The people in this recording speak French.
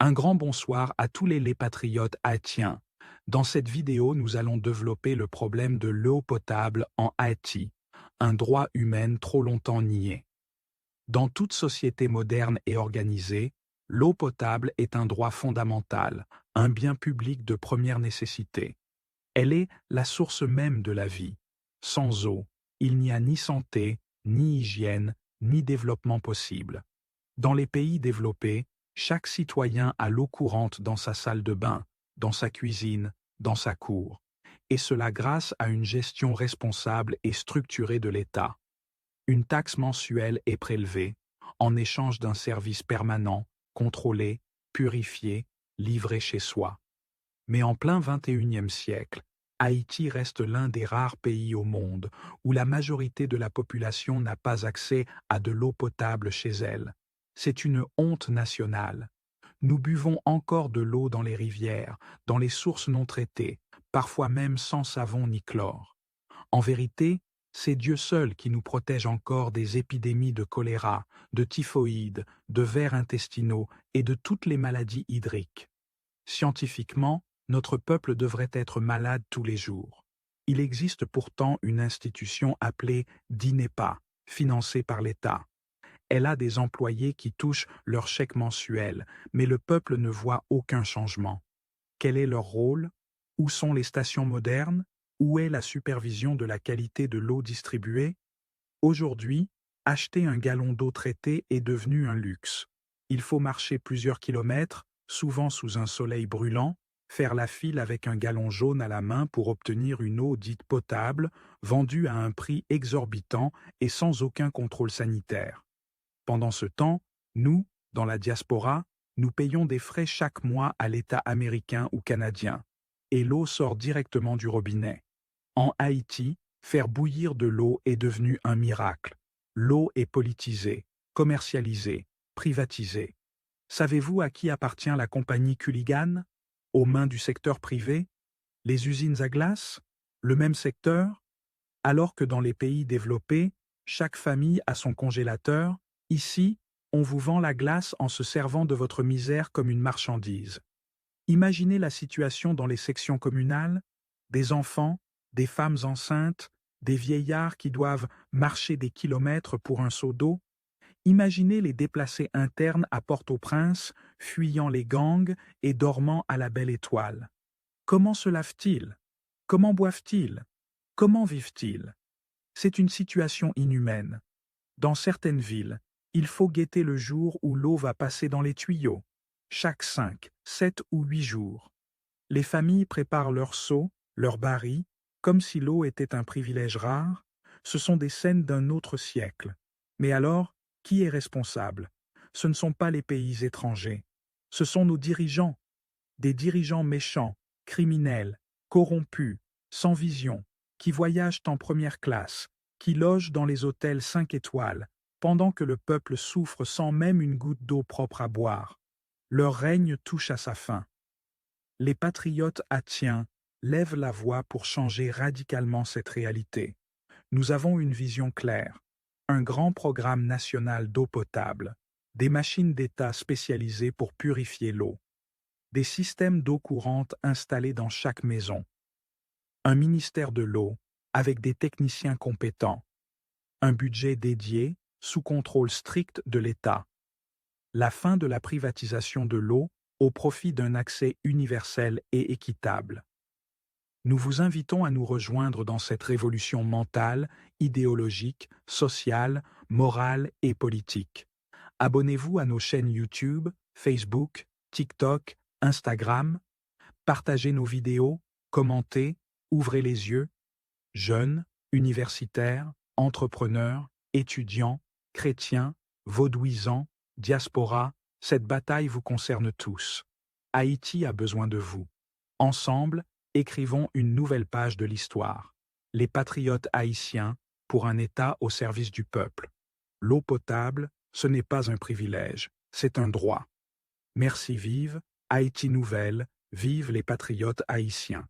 Un grand bonsoir à tous les patriotes haïtiens. Dans cette vidéo, nous allons développer le problème de l'eau potable en Haïti, un droit humain trop longtemps nié. Dans toute société moderne et organisée, l'eau potable est un droit fondamental, un bien public de première nécessité. Elle est la source même de la vie. Sans eau, il n'y a ni santé, ni hygiène, ni développement possible. Dans les pays développés, chaque citoyen a l'eau courante dans sa salle de bain, dans sa cuisine, dans sa cour, et cela grâce à une gestion responsable et structurée de l'État. Une taxe mensuelle est prélevée, en échange d'un service permanent, contrôlé, purifié, livré chez soi. Mais en plein XXIe siècle, Haïti reste l'un des rares pays au monde où la majorité de la population n'a pas accès à de l'eau potable chez elle. C'est une honte nationale. Nous buvons encore de l'eau dans les rivières, dans les sources non traitées, parfois même sans savon ni chlore. En vérité, c'est Dieu seul qui nous protège encore des épidémies de choléra, de typhoïde, de vers intestinaux et de toutes les maladies hydriques. Scientifiquement, notre peuple devrait être malade tous les jours. Il existe pourtant une institution appelée DINEPA, financée par l'État. Elle a des employés qui touchent leur chèque mensuel, mais le peuple ne voit aucun changement. Quel est leur rôle? Où sont les stations modernes? Où est la supervision de la qualité de l'eau distribuée? Aujourd'hui, acheter un gallon d'eau traitée est devenu un luxe. Il faut marcher plusieurs kilomètres, souvent sous un soleil brûlant, faire la file avec un gallon jaune à la main pour obtenir une eau dite potable, vendue à un prix exorbitant et sans aucun contrôle sanitaire. Pendant ce temps, nous, dans la diaspora, nous payons des frais chaque mois à l'État américain ou canadien, et l'eau sort directement du robinet. En Haïti, faire bouillir de l'eau est devenu un miracle. L'eau est politisée, commercialisée, privatisée. Savez-vous à qui appartient la compagnie Culligan? Aux mains du secteur privé? Les usines à glace? Le même secteur? Alors que dans les pays développés, chaque famille a son congélateur, ici, on vous vend la glace en se servant de votre misère comme une marchandise. Imaginez la situation dans les sections communales, des enfants, des femmes enceintes, des vieillards qui doivent marcher des kilomètres pour un seau d'eau. Imaginez les déplacés internes à Port-au-Prince, fuyant les gangs et dormant à la belle étoile. Comment se lavent-ils? Comment boivent-ils? Comment vivent-ils? C'est une situation inhumaine. Dans certaines villes, il faut guetter le jour où l'eau va passer dans les tuyaux, chaque 5, 7 ou 8 jours. Les familles préparent leurs seaux, leurs barils, comme si l'eau était un privilège rare. Ce sont des scènes d'un autre siècle. Mais alors, qui est responsable? Ce ne sont pas les pays étrangers. Ce sont nos dirigeants. Des dirigeants méchants, criminels, corrompus, sans vision, qui voyagent en première classe, qui logent dans les hôtels 5 étoiles, pendant que le peuple souffre sans même une goutte d'eau propre à boire. Leur règne touche à sa fin. Les patriotes haïtiens lèvent la voix pour changer radicalement cette réalité. Nous avons une vision claire, un grand programme national d'eau potable, des machines d'État spécialisées pour purifier l'eau, des systèmes d'eau courante installés dans chaque maison, un ministère de l'eau avec des techniciens compétents, un budget dédié sous contrôle strict de l'État, la fin de la privatisation de l'eau au profit d'un accès universel et équitable. Nous vous invitons à nous rejoindre dans cette révolution mentale, idéologique, sociale, morale et politique. Abonnez-vous à nos chaînes YouTube, Facebook, TikTok, Instagram. Partagez nos vidéos, commentez, ouvrez les yeux. Jeunes, universitaires, entrepreneurs, étudiants, chrétiens, vaudouisants, diaspora, cette bataille vous concerne tous. Haïti a besoin de vous. Ensemble, écrivons une nouvelle page de l'histoire. Les patriotes haïtiens pour un État au service du peuple. L'eau potable, ce n'est pas un privilège, c'est un droit. Merci vive, Haïti nouvelle, vive les patriotes haïtiens.